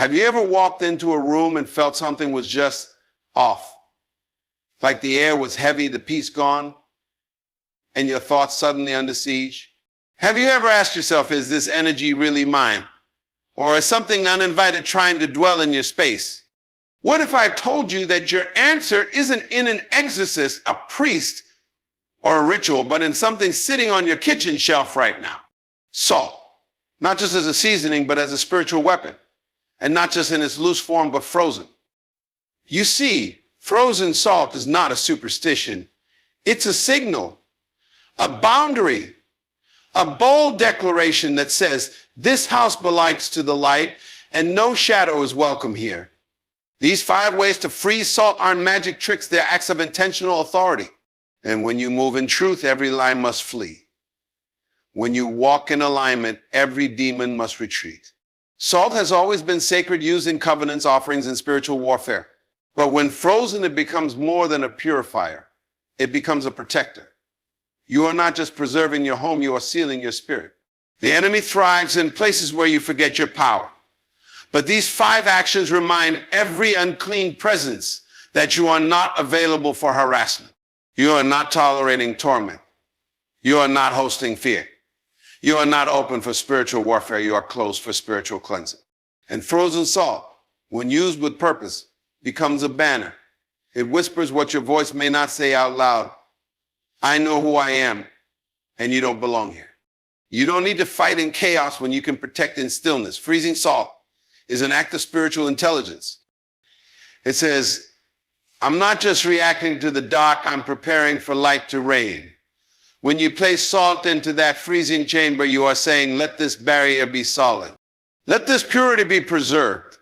Have you ever walked into a room and felt something was just off? Like the air was heavy, the peace gone, and your thoughts suddenly under siege? Have you ever asked yourself, is this energy really mine? Or is something uninvited trying to dwell in your space? What if I told you that your answer isn't in an exorcist, a priest, or a ritual, but in something sitting on your kitchen shelf right now? Salt. Not just as a seasoning, but as a spiritual weapon. And not just in its loose form, but frozen. You see, frozen salt is not a superstition. It's a signal, a boundary, a bold declaration that says, this house belongs to the light and no shadow is welcome here. These 5 ways to freeze salt aren't magic tricks. They're acts of intentional authority. And when you move in truth, every lie must flee. When you walk in alignment, every demon must retreat. Salt has always been sacred, used in covenants, offerings, and spiritual warfare. But when frozen, it becomes more than a purifier. It becomes a protector. You are not just preserving your home, you are sealing your spirit. The enemy thrives in places where you forget your power. But these 5 actions remind every unclean presence that you are not available for harassment. You are not tolerating torment. You are not hosting fear. You are not open for spiritual warfare. You are closed for spiritual cleansing. And frozen salt, when used with purpose, becomes a banner. It whispers what your voice may not say out loud. I know who I am, and you don't belong here. You don't need to fight in chaos when you can protect in stillness. Freezing salt is an act of spiritual intelligence. It says, I'm not just reacting to the dark, I'm preparing for light to reign. When you place salt into that freezing chamber, you are saying, let this barrier be solid. Let this purity be preserved.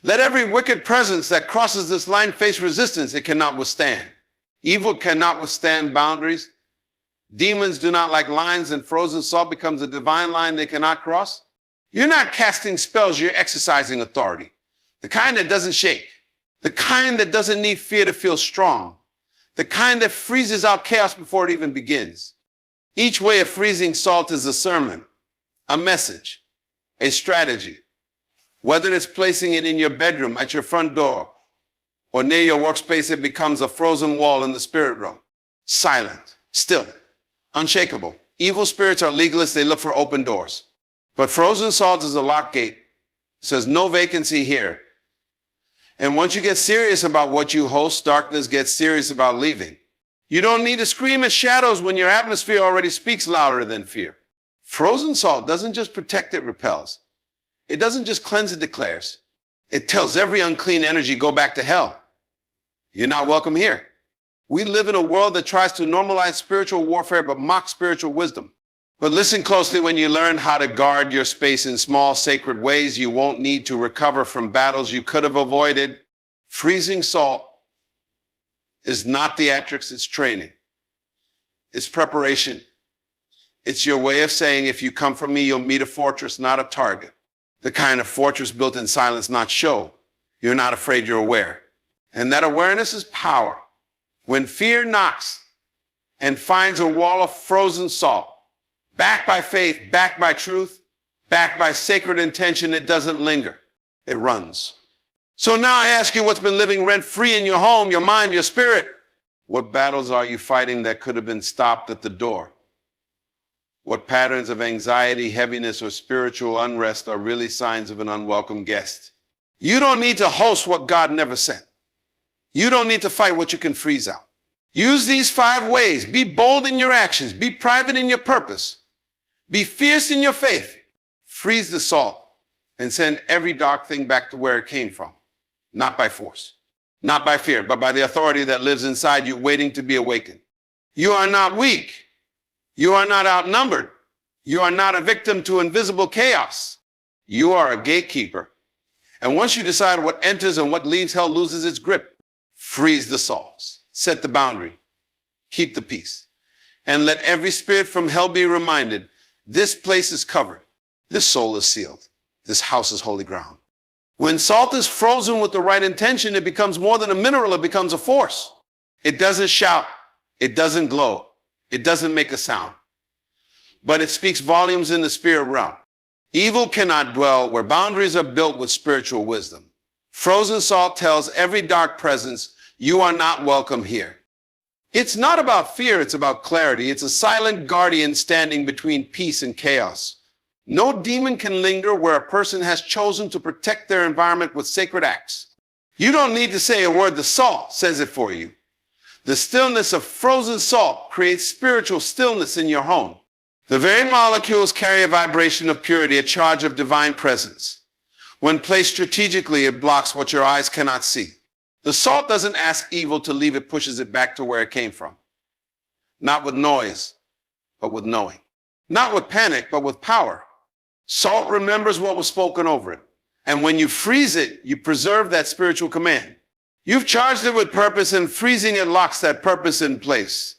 Let every wicked presence that crosses this line face resistance it cannot withstand. Evil cannot withstand boundaries. Demons do not like lines, and frozen salt becomes a divine line they cannot cross. You're not casting spells, you're exercising authority. The kind that doesn't shake. The kind that doesn't need fear to feel strong. The kind that freezes out chaos before it even begins. Each way of freezing salt is a sermon, a message, a strategy. Whether it's placing it in your bedroom, at your front door, or near your workspace, it becomes a frozen wall in the spirit realm. Silent, still, unshakable. Evil spirits are legalists, they look for open doors. But frozen salt is a locked gate. It says no vacancy here. And once you get serious about what you host, darkness gets serious about leaving. You don't need to scream at shadows when your atmosphere already speaks louder than fear. Frozen salt doesn't just protect, it repels. It doesn't just cleanse, it declares. It tells every unclean energy, go back to hell. You're not welcome here. We live in a world that tries to normalize spiritual warfare but mocks spiritual wisdom. But listen closely. When you learn how to guard your space in small, sacred ways, you won't need to recover from battles you could have avoided. Freezing salt is not theatrics, it's training. It's preparation. It's your way of saying, if you come from me, you'll meet a fortress, not a target. The kind of fortress built in silence, not show. You're not afraid, you're aware. And that awareness is power. When fear knocks and finds a wall of frozen salt, backed by faith, backed by truth, backed by sacred intention, it doesn't linger. It runs. So now I ask you, what's been living rent-free in your home, your mind, your spirit? What battles are you fighting that could have been stopped at the door? What patterns of anxiety, heaviness, or spiritual unrest are really signs of an unwelcome guest? You don't need to host what God never sent. You don't need to fight what you can freeze out. Use these 5 ways. Be bold in your actions. Be private in your purpose. Be fierce in your faith. Freeze the salt and send every dark thing back to where it came from. Not by force, not by fear, but by the authority that lives inside you, waiting to be awakened. You are not weak. You are not outnumbered. You are not a victim to invisible chaos. You are a gatekeeper. And once you decide what enters and what leaves, hell loses its grip. Freeze the salts. Set the boundary. Keep the peace. And let every spirit from hell be reminded, this place is covered. This soul is sealed. This house is holy ground. When salt is frozen with the right intention, it becomes more than a mineral, it becomes a force. It doesn't shout. It doesn't glow. It doesn't make a sound. But it speaks volumes in the spirit realm. Evil cannot dwell where boundaries are built with spiritual wisdom. Frozen salt tells every dark presence, you are not welcome here. It's not about fear, it's about clarity. It's a silent guardian standing between peace and chaos. No demon can linger where a person has chosen to protect their environment with sacred acts. You don't need to say a word, the salt says it for you. The stillness of frozen salt creates spiritual stillness in your home. The very molecules carry a vibration of purity, a charge of divine presence. When placed strategically, it blocks what your eyes cannot see. The salt doesn't ask evil to leave, it pushes it back to where it came from. Not with noise, but with knowing. Not with panic, but with power. Salt remembers what was spoken over it. And when you freeze it, you preserve that spiritual command. You've charged it with purpose, and freezing it locks that purpose in place.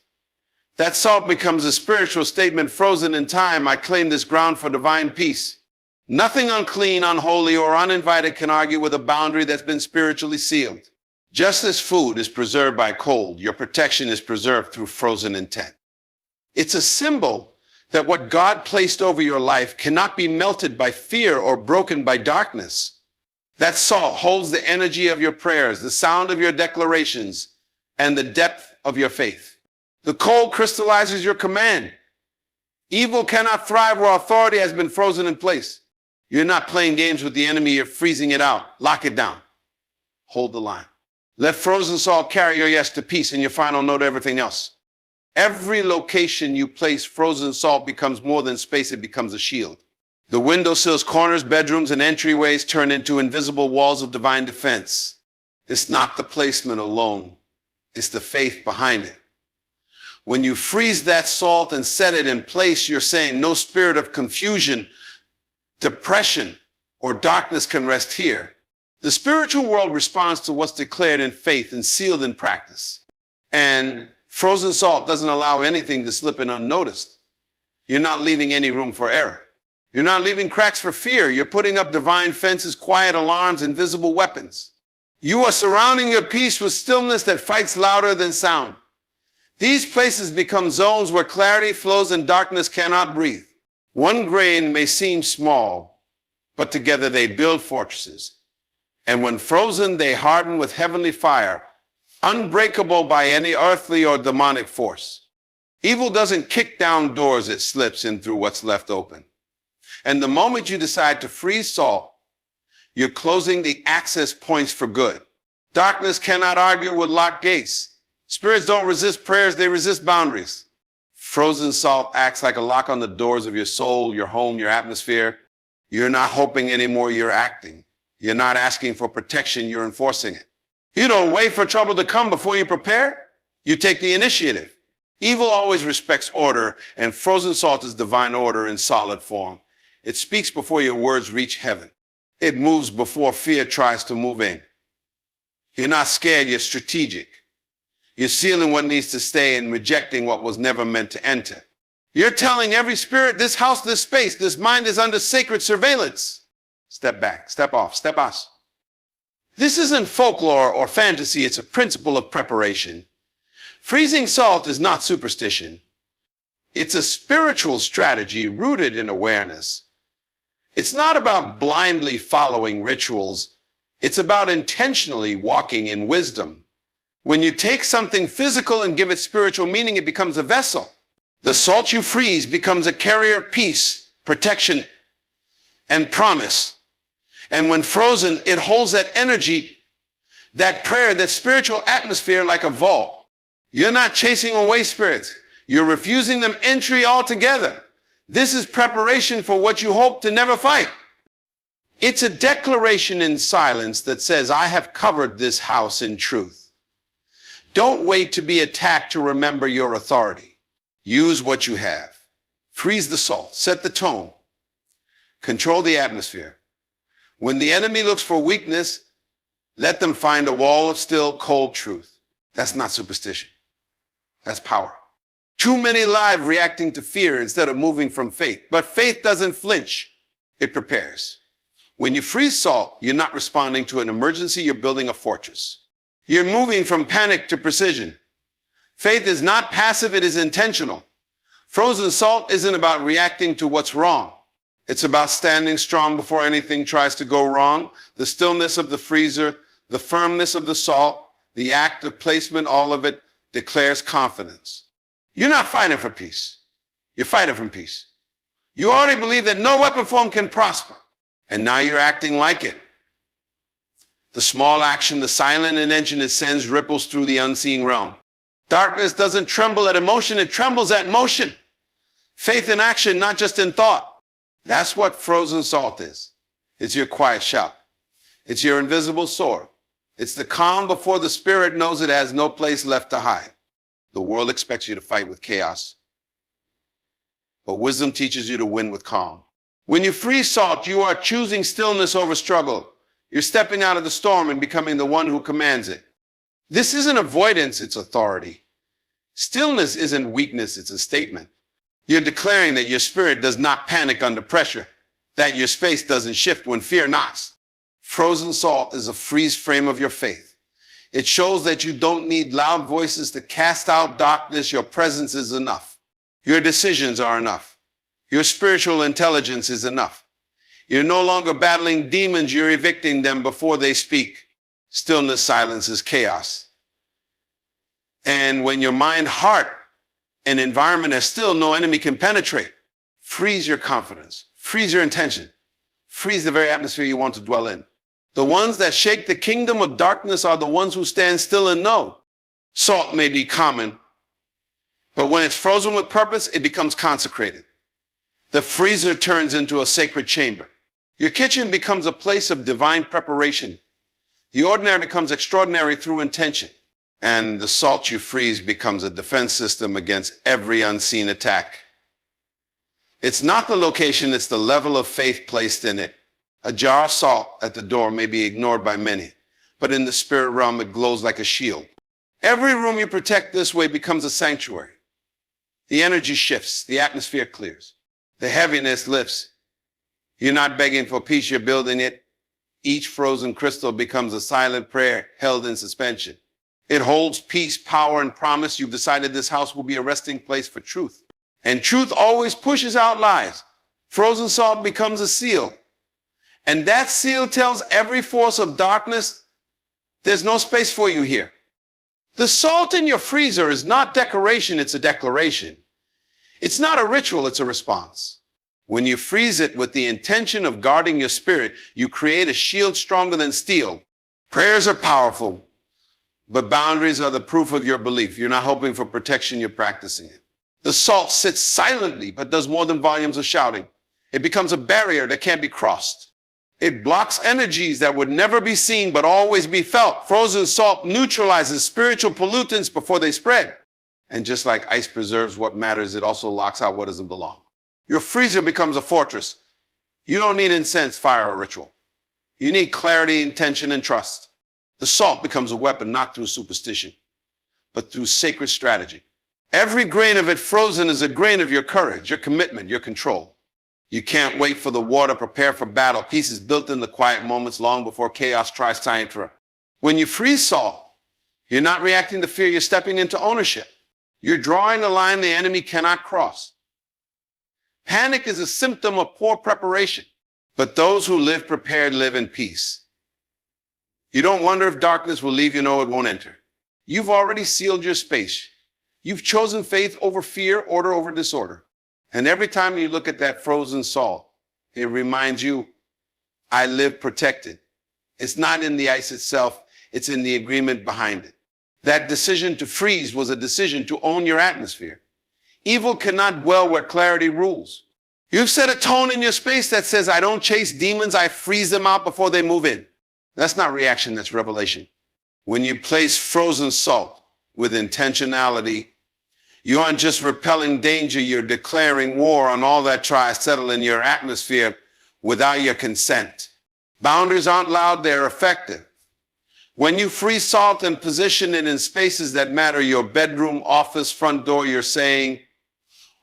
That salt becomes a spiritual statement frozen in time. I claim this ground for divine peace. Nothing unclean, unholy, or uninvited can argue with a boundary that's been spiritually sealed. Just as food is preserved by cold, your protection is preserved through frozen intent. It's a symbol that what God placed over your life cannot be melted by fear or broken by darkness. That salt holds the energy of your prayers, the sound of your declarations, and the depth of your faith. The cold crystallizes your command. Evil cannot thrive where authority has been frozen in place. You're not playing games with the enemy, you're freezing it out. Lock it down. Hold the line. Let frozen salt carry your yes to peace and your final no to everything else. Every location you place frozen salt becomes more than space, it becomes a shield. The windowsills, corners, bedrooms, and entryways turn into invisible walls of divine defense. It's not the placement alone, it's the faith behind it. When you freeze that salt and set it in place, you're saying no spirit of confusion, depression, or darkness can rest here. The spiritual world responds to what's declared in faith and sealed in practice. And frozen salt doesn't allow anything to slip in unnoticed. You're not leaving any room for error. You're not leaving cracks for fear. You're putting up divine fences, quiet alarms, invisible weapons. You are surrounding your peace with stillness that fights louder than sound. These places become zones where clarity flows and darkness cannot breathe. One grain may seem small, but together they build fortresses. And when frozen, they harden with heavenly fire, unbreakable by any earthly or demonic force. Evil doesn't kick down doors, it slips in through what's left open. And the moment you decide to freeze salt, you're closing the access points for good. Darkness cannot argue with locked gates. Spirits don't resist prayers, they resist boundaries. Frozen salt acts like a lock on the doors of your soul, your home, your atmosphere. You're not hoping anymore, you're acting. You're not asking for protection, you're enforcing it. You don't wait for trouble to come before you prepare. You take the initiative. Evil always respects order, and frozen salt is divine order in solid form. It speaks before your words reach heaven. It moves before fear tries to move in. You're not scared, you're strategic. You're sealing what needs to stay and rejecting what was never meant to enter. You're telling every spirit, this house, this space, this mind is under sacred surveillance. Step back, step off, step us. This isn't folklore or fantasy, it's a principle of preparation. Freezing salt is not superstition. It's a spiritual strategy rooted in awareness. It's not about blindly following rituals. It's about intentionally walking in wisdom. When you take something physical and give it spiritual meaning, it becomes a vessel. The salt you freeze becomes a carrier of peace, protection, and promise. And when frozen, it holds that energy, that prayer, that spiritual atmosphere like a vault. You're not chasing away spirits. You're refusing them entry altogether. This is preparation for what you hope to never fight. It's a declaration in silence that says, I have covered this house in truth. Don't wait to be attacked to remember your authority. Use what you have. Freeze the salt. Set the tone. Control the atmosphere. When the enemy looks for weakness, let them find a wall of still, cold truth. That's not superstition. That's power. Too many live reacting to fear instead of moving from faith. But faith doesn't flinch. It prepares. When you freeze salt, you're not responding to an emergency. You're building a fortress. You're moving from panic to precision. Faith is not passive, it is intentional. Frozen salt isn't about reacting to what's wrong. It's about standing strong before anything tries to go wrong. The stillness of the freezer, the firmness of the salt, the act of placement, all of it declares confidence. You're not fighting for peace. You're fighting from peace. You already believe that no weapon formed can prosper, and now you're acting like it. The small action, the silent intention it sends ripples through the unseen realm. Darkness doesn't tremble at emotion, it trembles at motion. Faith in action, not just in thought. That's what frozen salt is. It's your quiet shout. It's your invisible sword. It's the calm before the spirit knows it has no place left to hide. The world expects you to fight with chaos, but wisdom teaches you to win with calm. When you freeze salt, you are choosing stillness over struggle. You're stepping out of the storm and becoming the one who commands it. This isn't avoidance, it's authority. Stillness isn't weakness, it's a statement. You're declaring that your spirit does not panic under pressure, that your space doesn't shift when fear knocks. Frozen salt is a freeze frame of your faith. It shows that you don't need loud voices to cast out darkness. Your presence is enough. Your decisions are enough. Your spiritual intelligence is enough. You're no longer battling demons, you're evicting them before they speak. Stillness silences chaos. And when your mind, heart, and environment are still, no enemy can penetrate. Freeze your confidence. Freeze your intention. Freeze the very atmosphere you want to dwell in. The ones that shake the kingdom of darkness are the ones who stand still and know. Salt may be common, but when it's frozen with purpose, it becomes consecrated. The freezer turns into a sacred chamber. Your kitchen becomes a place of divine preparation. The ordinary becomes extraordinary through intention. And the salt you freeze becomes a defense system against every unseen attack. It's not the location, it's the level of faith placed in it. A jar of salt at the door may be ignored by many, but in the spirit realm it glows like a shield. Every room you protect this way becomes a sanctuary. The energy shifts, the atmosphere clears, the heaviness lifts. You're not begging for peace, you're building it. Each frozen crystal becomes a silent prayer held in suspension. It holds peace, power, and promise. You've decided this house will be a resting place for truth. And truth always pushes out lies. Frozen salt becomes a seal. And that seal tells every force of darkness, there's no space for you here. The salt in your freezer is not decoration, it's a declaration. It's not a ritual, it's a response. When you freeze it with the intention of guarding your spirit, you create a shield stronger than steel. Prayers are powerful, but boundaries are the proof of your belief. You're not hoping for protection, you're practicing it. The salt sits silently, but does more than volumes of shouting. It becomes a barrier that can't be crossed. It blocks energies that would never be seen, but always be felt. Frozen salt neutralizes spiritual pollutants before they spread. And just like ice preserves what matters, it also locks out what doesn't belong. Your freezer becomes a fortress. You don't need incense, fire, or ritual. You need clarity, intention, and trust. The salt becomes a weapon not through superstition, but through sacred strategy. Every grain of it frozen is a grain of your courage, your commitment, your control. You can't wait for the war to prepare for battle. Peace is built in the quiet moments long before chaos tries to enter. When you freeze salt, you're not reacting to fear, you're stepping into ownership. You're drawing a line the enemy cannot cross. Panic is a symptom of poor preparation, but those who live prepared live in peace. You don't wonder if darkness will leave, you know it won't enter. You've already sealed your space. You've chosen faith over fear, order over disorder. And every time you look at that frozen salt, it reminds you, I live protected. It's not in the ice itself, it's in the agreement behind it. That decision to freeze was a decision to own your atmosphere. Evil cannot dwell where clarity rules. You've set a tone in your space that says, I don't chase demons, I freeze them out before they move in. That's not reaction, that's revelation. When you place frozen salt with intentionality, you aren't just repelling danger, you're declaring war on all that tries to settle in your atmosphere without your consent. Boundaries aren't loud, they're effective. When you freeze salt and position it in spaces that matter, your bedroom, office, front door, you're saying,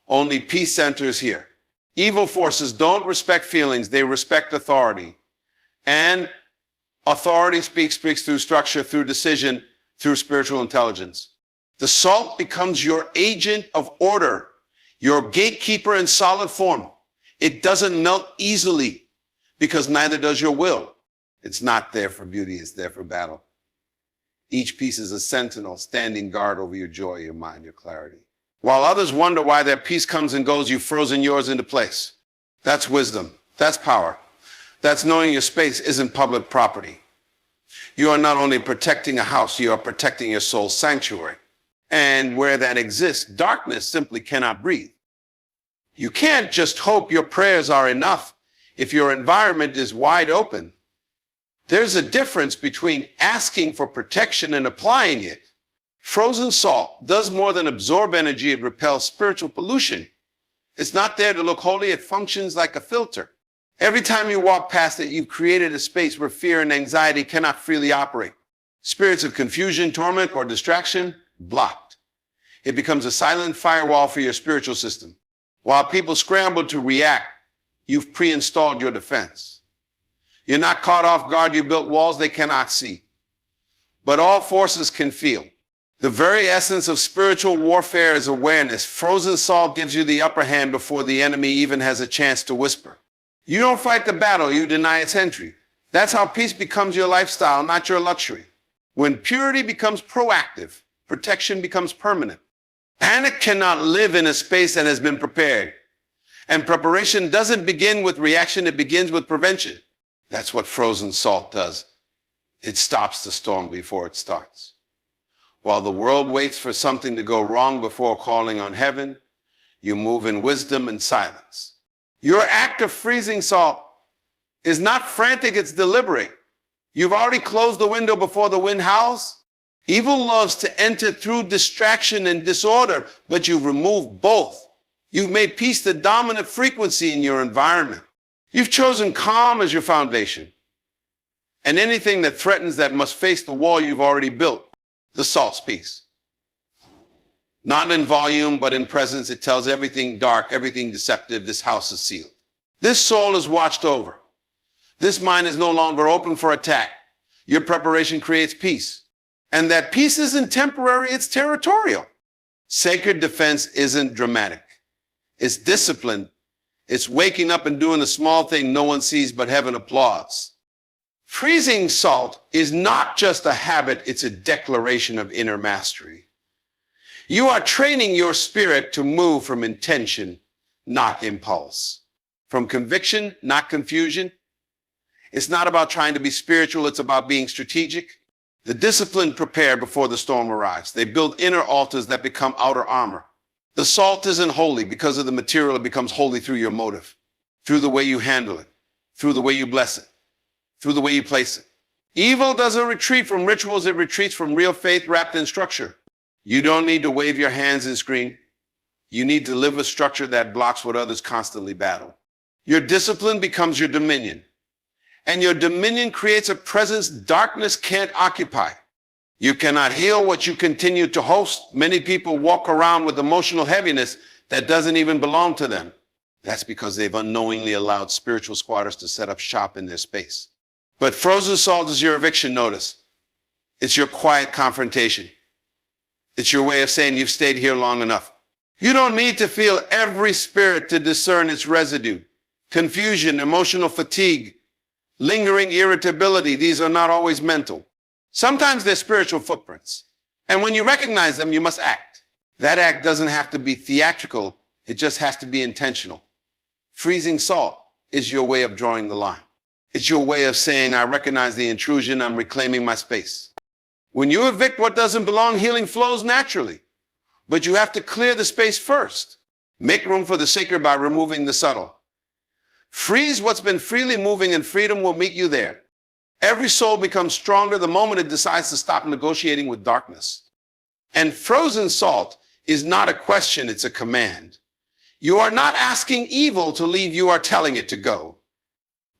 only peace enters here. Evil forces don't respect feelings, they respect authority. And authority speaks through structure, through decision, through spiritual intelligence. The salt becomes your agent of order, your gatekeeper in solid form. It doesn't melt easily because neither does your will. It's not there for beauty, it's there for battle. Each piece is a sentinel standing guard over your joy, your mind, your clarity. While others wonder why their peace comes and goes, you've frozen yours into place. That's wisdom. That's power. That's knowing your space isn't public property. You are not only protecting a house, you are protecting your soul's sanctuary. And where that exists, darkness simply cannot breathe. You can't just hope your prayers are enough if your environment is wide open. There's a difference between asking for protection and applying it. Frozen salt does more than absorb energy, it repels spiritual pollution. It's not there to look holy, it functions like a filter. Every time you walk past it, you've created a space where fear and anxiety cannot freely operate. Spirits of confusion, torment, or distraction, blocked. It becomes a silent firewall for your spiritual system. While people scramble to react, you've pre-installed your defense. You're not caught off guard, you built walls they cannot see. But all forces can feel. The very essence of spiritual warfare is awareness. Frozen salt gives you the upper hand before the enemy even has a chance to whisper. You don't fight the battle, you deny its entry. That's how peace becomes your lifestyle, not your luxury. When purity becomes proactive, protection becomes permanent. Panic cannot live in a space that has been prepared. And preparation doesn't begin with reaction, it begins with prevention. That's what frozen salt does. It stops the storm before it starts. While the world waits for something to go wrong before calling on heaven, you move in wisdom and silence. Your act of freezing salt is not frantic, it's deliberate. You've already closed the window before the wind howls. Evil loves to enter through distraction and disorder, but you've removed both. You've made peace the dominant frequency in your environment. You've chosen calm as your foundation. And anything that threatens that must face the wall you've already built. The salt's peace. Not in volume, but in presence, it tells everything dark, everything deceptive, this house is sealed. This soul is watched over. This mind is no longer open for attack. Your preparation creates peace. And that peace isn't temporary, it's territorial. Sacred defense isn't dramatic. It's disciplined. It's waking up and doing the small thing no one sees but heaven applauds. Freezing salt is not just a habit, it's a declaration of inner mastery. You are training your spirit to move from intention, not impulse. From conviction, not confusion. It's not about trying to be spiritual, it's about being strategic. The disciplined prepare before the storm arrives. They build inner altars that become outer armor. The salt isn't holy because of the material, it becomes holy through your motive, through the way you handle it, through the way you bless it, through the way you place it. Evil doesn't retreat from rituals, it retreats from real faith wrapped in structure. You don't need to wave your hands and scream. You need to live a structure that blocks what others constantly battle. Your discipline becomes your dominion. And your dominion creates a presence darkness can't occupy. You cannot heal what you continue to host. Many people walk around with emotional heaviness that doesn't even belong to them. That's because they've unknowingly allowed spiritual squatters to set up shop in their space. But frozen salt is your eviction notice. It's your quiet confrontation. It's your way of saying you've stayed here long enough. You don't need to feel every spirit to discern its residue. Confusion, emotional fatigue, lingering irritability, these are not always mental. Sometimes they're spiritual footprints. And when you recognize them, you must act. That act doesn't have to be theatrical, it just has to be intentional. Freezing salt is your way of drawing the line. It's your way of saying, I recognize the intrusion, I'm reclaiming my space. When you evict what doesn't belong, healing flows naturally. But you have to clear the space first. Make room for the sacred by removing the subtle. Freeze what's been freely moving and freedom will meet you there. Every soul becomes stronger the moment it decides to stop negotiating with darkness. And frozen salt is not a question, it's a command. You are not asking evil to leave, you are telling it to go.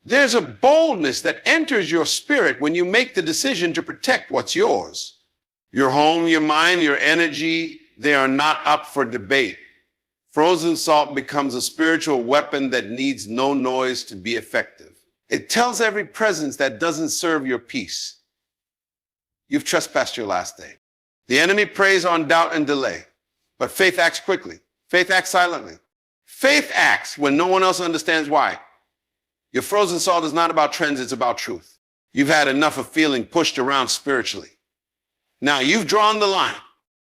There's a boldness that enters your spirit when you make the decision to protect what's yours. Your home, your mind, your energy, they are not up for debate. Frozen salt becomes a spiritual weapon that needs no noise to be effective. It tells every presence that doesn't serve your peace, you've trespassed your last day. The enemy preys on doubt and delay, but faith acts quickly. Faith acts silently. Faith acts when no one else understands why. Your frozen salt is not about trends, it's about truth. You've had enough of feeling pushed around spiritually. Now you've drawn the line.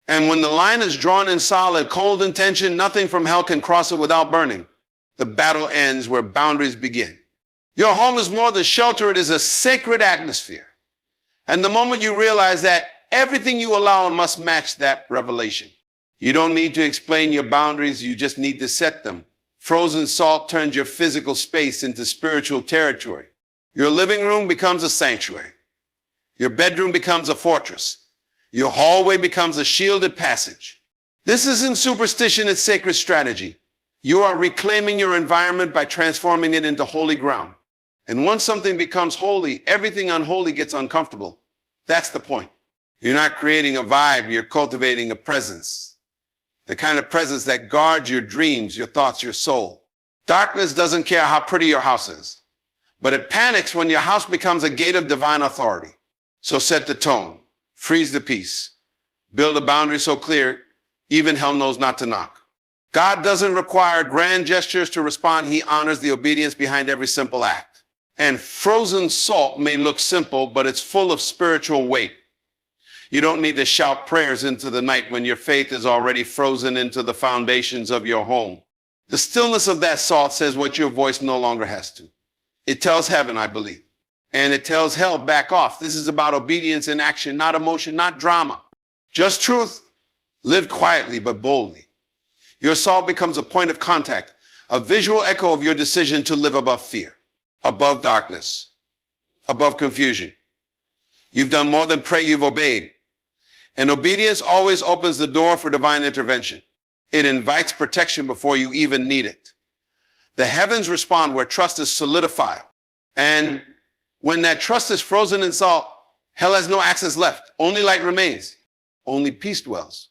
And when the line is drawn in solid, cold intention, nothing from hell can cross it without burning. The battle ends where boundaries begin. Your home is more than shelter, it is a sacred atmosphere. And the moment you realize that, everything you allow must match that revelation. You don't need to explain your boundaries, you just need to set them. Frozen salt turns your physical space into spiritual territory. Your living room becomes a sanctuary. Your bedroom becomes a fortress. Your hallway becomes a shielded passage. This isn't superstition, it's sacred strategy. You are reclaiming your environment by transforming it into holy ground. And once something becomes holy, everything unholy gets uncomfortable. That's the point. You're not creating a vibe, you're cultivating a presence. The kind of presence that guards your dreams, your thoughts, your soul. Darkness doesn't care how pretty your house is, but it panics when your house becomes a gate of divine authority. So set the tone, freeze the peace, build a boundary so clear, even hell knows not to knock. God doesn't require grand gestures to respond. He honors the obedience behind every simple act. And frozen salt may look simple, but it's full of spiritual weight. You don't need to shout prayers into the night when your faith is already frozen into the foundations of your home. The stillness of that salt says what your voice no longer has to. It tells heaven, I believe. And it tells hell, back off. This is about obedience in action, not emotion, not drama. Just truth, lived quietly but boldly. Your salt becomes a point of contact, a visual echo of your decision to live above fear, above darkness, above confusion. You've done more than pray, you've obeyed. And obedience always opens the door for divine intervention. It invites protection before you even need it. The heavens respond where trust is solidified. And when that trust is frozen in salt, hell has no access left. Only light remains. Only peace dwells.